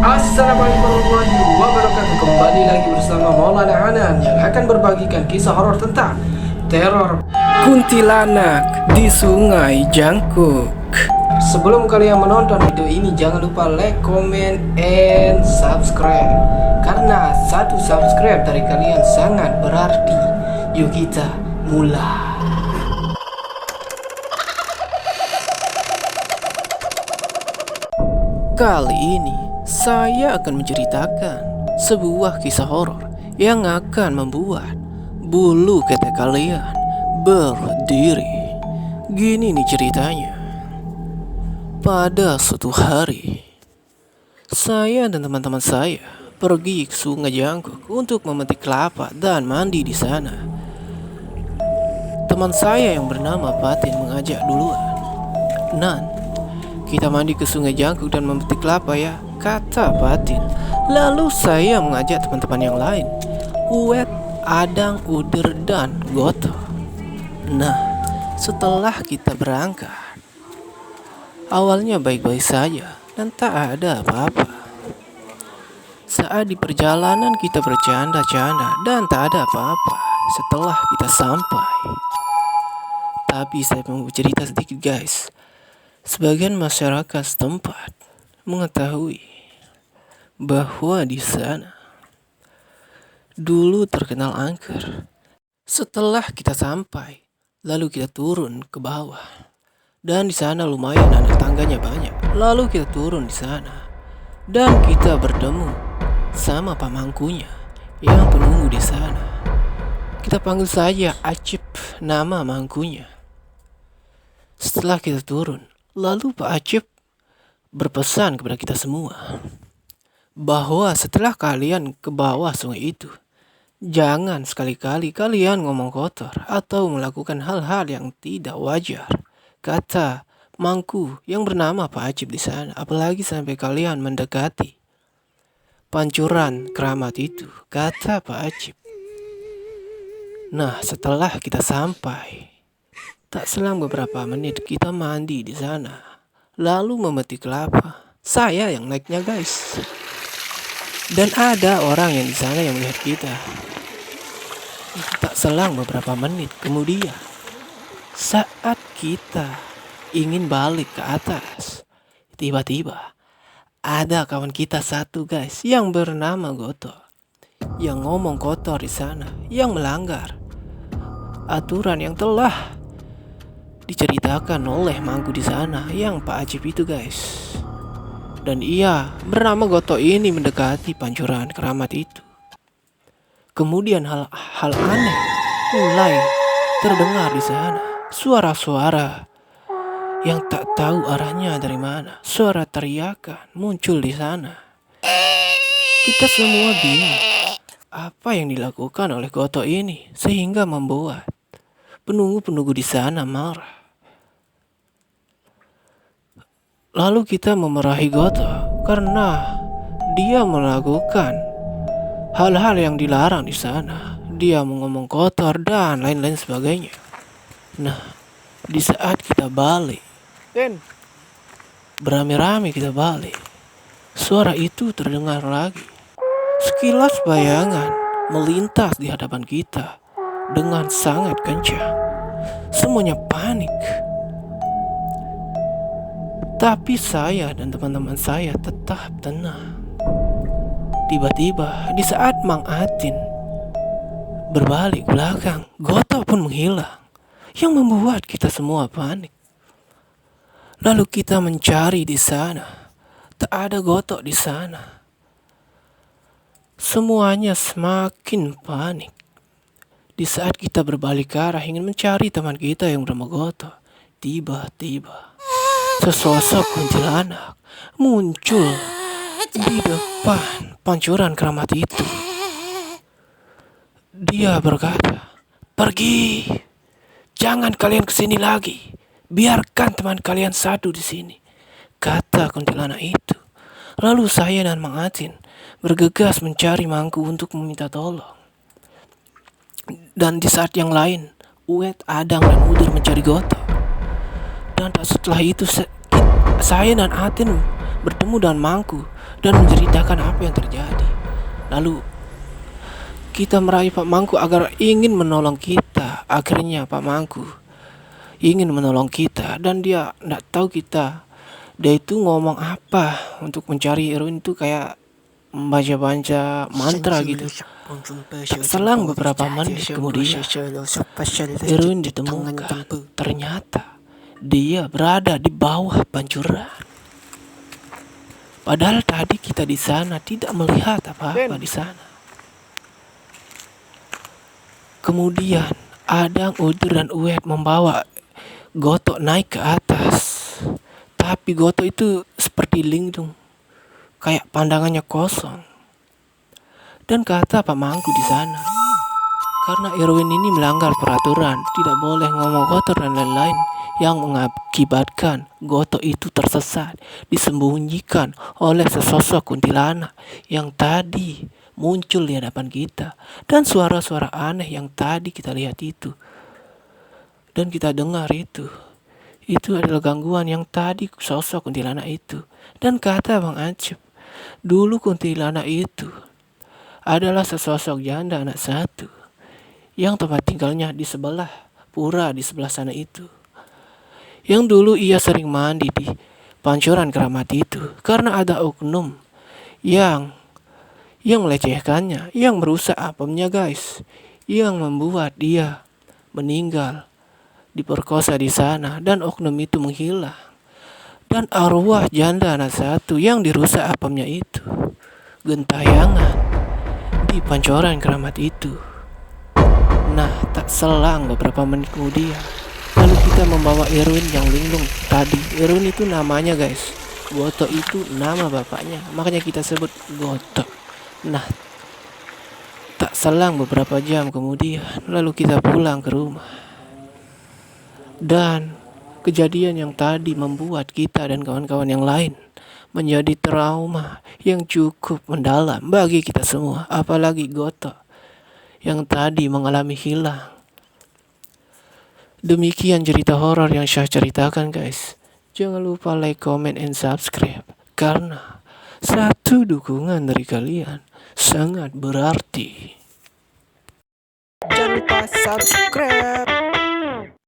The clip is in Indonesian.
Assalamualaikum warahmatullahi wabarakatuh. Kembali lagi bersama Maulana Hanan yang akan berbagikan kisah horor tentang teror kuntilanak di Sungai Jangkuk. Sebelum kalian menonton video ini, jangan lupa like, comment, and subscribe. Karena satu subscribe dari kalian sangat berarti. Yuk kita mulai. Kali ini saya akan menceritakan sebuah kisah horor yang akan membuat bulu kete kalian berdiri. Gini nih ceritanya. Pada suatu hari, saya dan teman-teman saya pergi ke Sungai Jangkuk untuk memetik kelapa dan mandi di sana. Teman saya yang bernama Patin mengajak duluan. Nan, kita mandi ke Sungai Jangkuk dan memetik kelapa ya, kata Patin. Lalu saya mengajak teman-teman yang lain, Uwet, Adang, Uder, dan Goto. Nah, setelah kita berangkat, awalnya baik-baik saja dan tak ada apa-apa. Saat di perjalanan kita bercanda-canda dan tak ada apa-apa setelah kita sampai. Tapi saya mau cerita sedikit guys. Sebagian masyarakat setempat mengetahui bahwa di sana dulu terkenal angker. Setelah kita sampai, lalu kita turun ke bawah. Dan di sana lumayan ada tangganya banyak. Lalu kita turun di sana dan kita bertemu sama pamangkunya yang penunggu di sana. Kita panggil saja Acip, nama mangkunya. Setelah kita turun, lalu Pak Acip berpesan kepada kita semua bahwa setelah kalian ke bawah sungai itu, jangan sekali-kali kalian ngomong kotor atau melakukan hal-hal yang tidak wajar, kata mangku yang bernama Pak Acip di sana. Apalagi sampai kalian mendekati pancuran keramat itu, kata Pak Acip. Nah, setelah kita sampai, tak selang beberapa menit kita mandi di sana, lalu memetik kelapa. Saya yang naiknya guys. Dan ada orang yang di sana yang melihat kita. Tak selang beberapa menit kemudian, saat kita ingin balik ke atas, tiba-tiba ada kawan kita satu guys yang bernama Goto, yang ngomong kotor di sana, yang melanggar aturan yang telah diceritakan oleh mangku di sana, yang Pak Acip itu guys. Dan ia bernama Goto ini mendekati pancuran keramat itu. Kemudian hal aneh mulai terdengar di sana. Suara-suara yang tak tahu arahnya dari mana. Suara teriakan muncul di sana. Kita semua bingung apa yang dilakukan oleh Goto ini sehingga membuat penunggu-penunggu di sana marah. Lalu kita memarahi Goto karena dia melakukan hal-hal yang dilarang di sana. Dia mengomong kotor dan lain-lain sebagainya. Nah, di saat kita balik, beramai-ramai kita balik, suara itu terdengar lagi. Sekilas bayangan melintas di hadapan kita dengan sangat kencang. Semuanya panik. Tapi saya dan teman-teman saya tetap tenang. Tiba-tiba di saat Mang Atin berbalik belakang, Goto pun menghilang, yang membuat kita semua panik. Lalu kita mencari di sana, tak ada Goto di sana. Semuanya semakin panik. Di saat kita berbalik ke arah ingin mencari teman kita yang bernama Goto, tiba-tiba sesosok kuntilanak muncul di depan pancuran keramat itu. Dia berkata, "Pergi, jangan kalian kesini lagi. Biarkan teman kalian satu di sini," kata kuntilanak itu. Lalu saya dan Mang Atin bergegas mencari mangku untuk meminta tolong. Dan di saat yang lain, Uwet, Adang, dan Uder mencari Goto. Dan setelah itu saya dan Atin bertemu dengan Mangku dan menceritakan apa yang terjadi. Lalu kita meraih Pak Mangku agar ingin menolong kita. Akhirnya Pak Mangku ingin menolong kita dan dia tidak tahu dia itu ngomong apa untuk mencari heroin itu kayak membaca-baca mantra gitu. Tak selang beberapa menit kemudian heroin ditemukan. Ternyata dia berada di bawah pancuran. Padahal tadi kita di sana tidak melihat apa-apa di sana. Kemudian Adang, Udur, dan Uwed membawa Goto naik ke atas. Tapi Goto itu seperti linglung, kayak pandangannya kosong. Dan kata Pak Mangku di sana, karena heroin ini melanggar peraturan, tidak boleh ngomong kotor dan lain-lain, yang mengakibatkan Goto itu tersesat, disembunyikan oleh sesosok kuntilanak yang tadi muncul di hadapan kita, dan suara-suara aneh yang tadi kita lihat itu dan kita dengar itu adalah gangguan yang tadi sosok kuntilanak itu. Dan kata Bang Acep, dulu kuntilanak itu adalah sesosok janda anak satu yang tempat tinggalnya di sebelah pura di sebelah sana itu, yang dulu ia sering mandi di pancuran keramat itu karena ada oknum yang melecehkannya, yang merusak apemnya guys, yang membuat dia meninggal, diperkosa di sana, dan oknum itu menghilang. Dan arwah janda anak satu yang dirusak apemnya itu gentayangan di pancuran keramat itu. Nah, tak selang beberapa menit kemudian, lalu kita membawa heroin yang linglung tadi. Heroin itu namanya guys, Goto itu nama bapaknya, makanya kita sebut Goto. Nah, tak selang beberapa jam kemudian, lalu kita pulang ke rumah. Dan kejadian yang tadi membuat kita dan kawan-kawan yang lain menjadi trauma yang cukup mendalam bagi kita semua. Apalagi Goto yang tadi mengalami hilang. Demikian cerita horor yang saya ceritakan guys. Jangan lupa like, comment, and subscribe, karena satu dukungan dari kalian sangat berarti. Jangan lupa subscribe.